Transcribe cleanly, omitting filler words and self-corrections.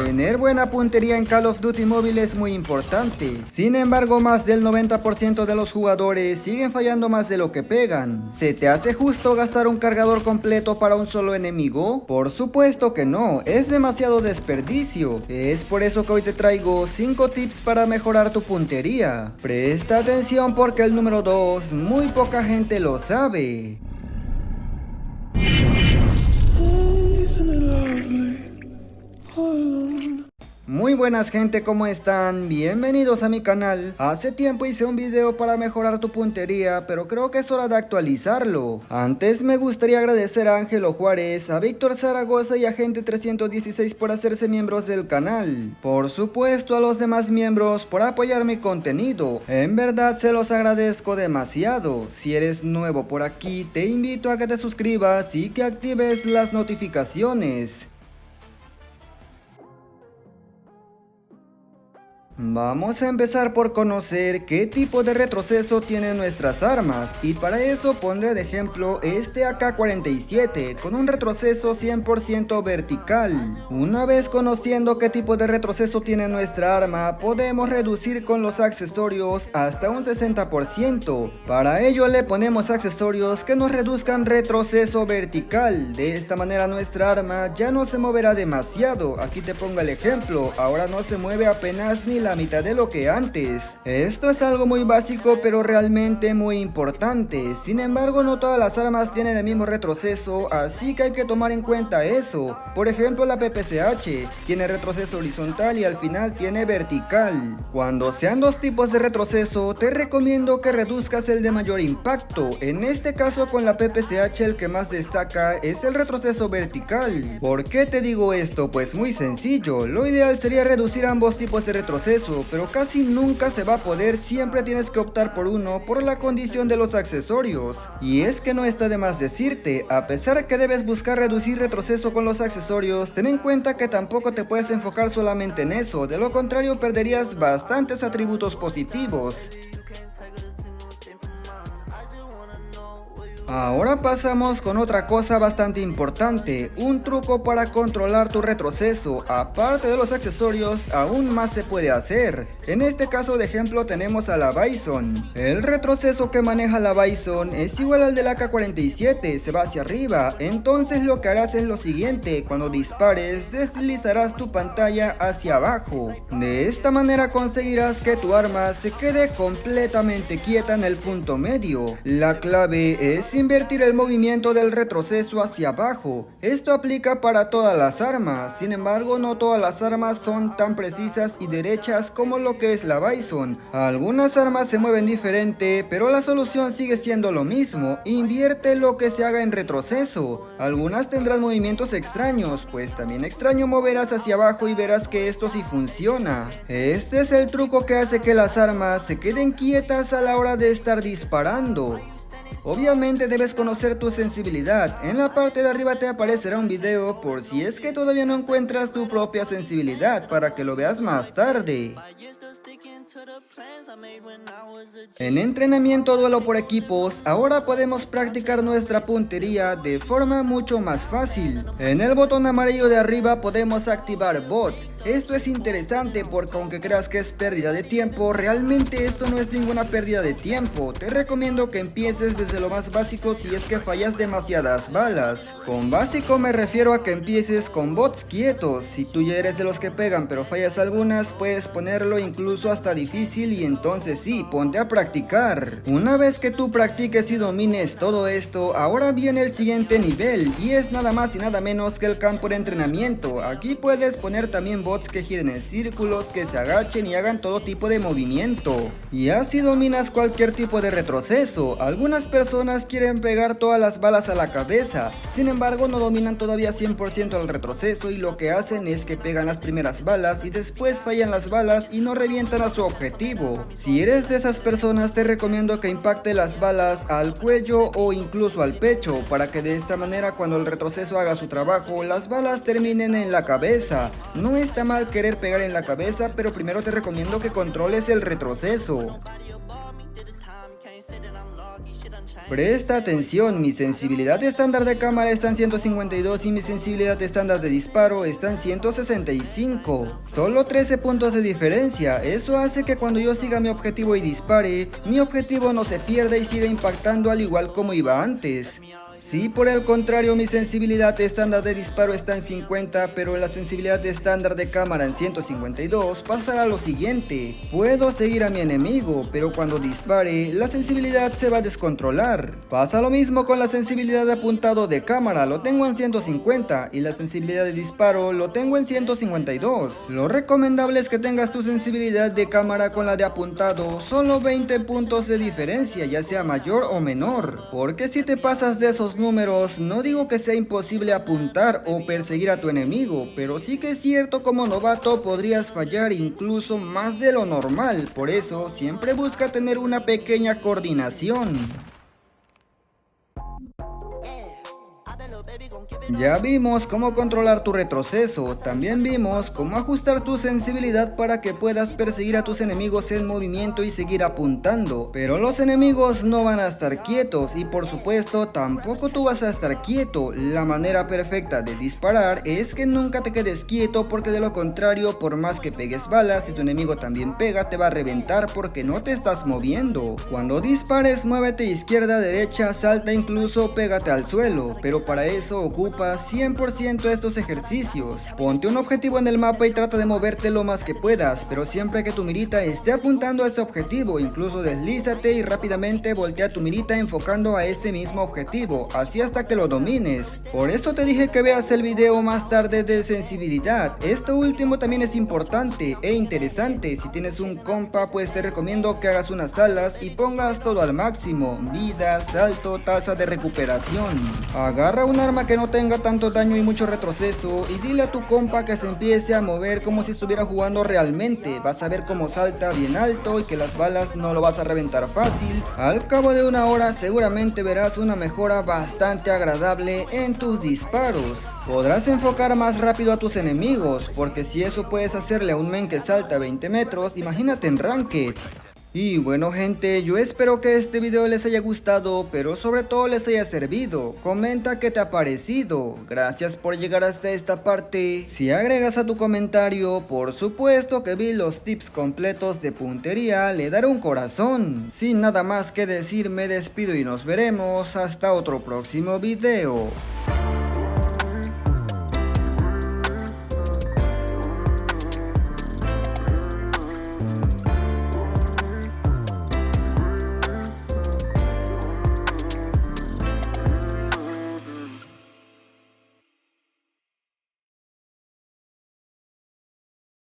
Tener buena puntería en Call of Duty Mobile es muy importante. Sin embargo, más del 90% de los jugadores siguen fallando más de lo que pegan. ¿Se te hace justo gastar un cargador completo para un solo enemigo? Por supuesto que no, es demasiado desperdicio. Es por eso que hoy te traigo 5 tips para mejorar tu puntería. Presta atención porque el número 2 muy poca gente lo sabe. Muy buenas gente, ¿cómo están? Bienvenidos a mi canal. Hace tiempo hice un video para mejorar tu puntería, pero creo que es hora de actualizarlo. Antes me gustaría agradecer a Ángelo Juárez, a Víctor Zaragoza y a Gente 316 por hacerse miembros del canal. Por supuesto a los demás miembros por apoyar mi contenido. En verdad se los agradezco demasiado. Si eres nuevo por aquí, te invito a que te suscribas y que actives las notificaciones. Vamos a empezar por conocer qué tipo de retroceso tienen nuestras armas, y para eso pondré de ejemplo este AK-47 con un retroceso 100% vertical. Una vez conociendo qué tipo de retroceso tiene nuestra arma, podemos reducir con los accesorios hasta un 60%. Para ello le ponemos accesorios que nos reduzcan retroceso vertical. De esta manera nuestra arma ya no se moverá demasiado. Aquí te pongo el ejemplo, ahora no se mueve apenas ni la mitad de lo que antes. Esto es algo muy básico pero realmente muy importante. Sin embargo, no todas las armas tienen el mismo retroceso, así que hay que tomar en cuenta eso. Por ejemplo, la PPCH tiene retroceso horizontal y al final tiene vertical. Cuando sean dos tipos de retroceso, te recomiendo que reduzcas el de mayor impacto. En este caso con la PPCH el que más destaca es el retroceso vertical. ¿Por qué te digo esto? Pues muy sencillo, lo ideal sería reducir ambos tipos de retroceso, pero casi nunca se va a poder, siempre tienes que optar por uno por la condición de los accesorios. Y es que no está de más decirte, a pesar que debes buscar reducir retroceso con los accesorios, ten en cuenta que tampoco te puedes enfocar solamente en eso, de lo contrario perderías bastantes atributos positivos. Ahora pasamos con otra cosa bastante importante, un truco para controlar tu retroceso. Aparte de los accesorios, aún más se puede hacer. En este caso de ejemplo tenemos a la Bison. El retroceso que maneja la Bison es igual al del AK-47, se va hacia arriba. Entonces lo que harás es lo siguiente, cuando dispares deslizarás tu pantalla hacia abajo. De esta manera conseguirás que tu arma se quede completamente quieta en el punto medio. La clave es invertir el movimiento del retroceso hacia abajo. Esto aplica para todas las armas, sin embargo no todas las armas son tan precisas y derechas como lo que es la Bison. Algunas armas se mueven diferente, pero la solución sigue siendo lo mismo, invierte lo que se haga en retroceso. Algunas tendrán movimientos extraños, pues también extraño moverás hacia abajo y verás que esto sí funciona. Este es el truco que hace que las armas se queden quietas a la hora de estar disparando. Obviamente debes conocer tu sensibilidad. En la parte de arriba te aparecerá un video por si es que todavía no encuentras tu propia sensibilidad para que lo veas más tarde. En entrenamiento duelo por equipos, ahora podemos practicar nuestra puntería de forma mucho más fácil. En el botón amarillo de arriba podemos activar bots. Esto es interesante porque aunque creas que es pérdida de tiempo, realmente esto no es ninguna pérdida de tiempo. Te recomiendo que empieces desde lo más básico si es que fallas demasiadas balas. Con básico me refiero a que empieces con bots quietos. Si tú ya eres de los que pegan pero fallas algunas, puedes ponerlo incluso hasta difícil y entonces sí, ponte a practicar. Una vez que tú practiques y domines todo esto, ahora viene el siguiente nivel y es nada más y nada menos que el campo de entrenamiento. Aquí puedes poner también bots que giren en círculos, que se agachen y hagan todo tipo de movimiento. Y así dominas cualquier tipo de retroceso. Algunas personas quieren pegar todas las balas a la cabeza, sin embargo no dominan todavía 100% el retroceso y lo que hacen es que pegan las primeras balas y después fallan las balas y no revientan a su objetivo. Si eres de esas personas te recomiendo que impacte las balas al cuello o incluso al pecho para que de esta manera cuando el retroceso haga su trabajo las balas terminen en la cabeza. No está mal querer pegar en la cabeza, pero primero te recomiendo que controles el retroceso. Presta atención, mi sensibilidad estándar de cámara está en 152 y mi sensibilidad estándar de disparo está en 165. Solo 13 puntos de diferencia, eso hace que cuando yo siga mi objetivo y dispare, mi objetivo no se pierda y siga impactando al igual como iba antes. Si por el contrario mi sensibilidad estándar de disparo está en 50, pero la sensibilidad estándar de cámara en 152, pasará lo siguiente. Puedo seguir a mi enemigo, pero cuando dispare, la sensibilidad se va a descontrolar. Pasa lo mismo con la sensibilidad de apuntado de cámara, lo tengo en 150, y la sensibilidad de disparo lo tengo en 152. Lo recomendable es que tengas tu sensibilidad de cámara con la de apuntado, solo 20 puntos de diferencia, ya sea mayor o menor, porque si te pasas de esos números, no digo que sea imposible apuntar o perseguir a tu enemigo, pero sí que es cierto, como novato podrías fallar incluso más de lo normal, por eso siempre busca tener una pequeña coordinación. Ya vimos cómo controlar tu retroceso, también vimos cómo ajustar tu sensibilidad para que puedas perseguir a tus enemigos en movimiento y seguir apuntando. Pero los enemigos no van a estar quietos y por supuesto tampoco tú vas a estar quieto. La manera perfecta de disparar es que nunca te quedes quieto, porque de lo contrario, por más que pegues balas, si tu enemigo también pega, te va a reventar porque no te estás moviendo. Cuando dispares, muévete izquierda, derecha, salta, incluso pégate al suelo, pero para eso ocupa 100% estos ejercicios. Ponte un objetivo en el mapa y trata de moverte lo más que puedas, pero siempre que tu mirita esté apuntando a ese objetivo, incluso deslízate y rápidamente voltea tu mirita enfocando a ese mismo objetivo, así hasta que lo domines. Por eso te dije que veas el video más tarde de sensibilidad. Esto último también es importante e interesante. Si tienes un compa, pues te recomiendo que hagas unas salas y pongas todo al máximo: vida, salto, tasa de recuperación. Agarra un arma que no tenga tanto daño y mucho retroceso y dile a tu compa que se empiece a mover como si estuviera jugando realmente. Vas a ver cómo salta bien alto y que las balas no lo vas a reventar fácil. Al cabo de una hora seguramente verás una mejora bastante agradable en tus disparos. Podrás enfocar más rápido a tus enemigos, porque si eso puedes hacerle a un men que salta 20 metros, imagínate en Ranked. Y bueno gente, yo espero que este video les haya gustado, pero sobre todo les haya servido. Comenta qué te ha parecido. Gracias por llegar hasta esta parte. Si agregas a tu comentario, por supuesto que vi los tips completos de puntería, le daré un corazón. Sin nada más que decir, me despido y nos veremos hasta otro próximo video.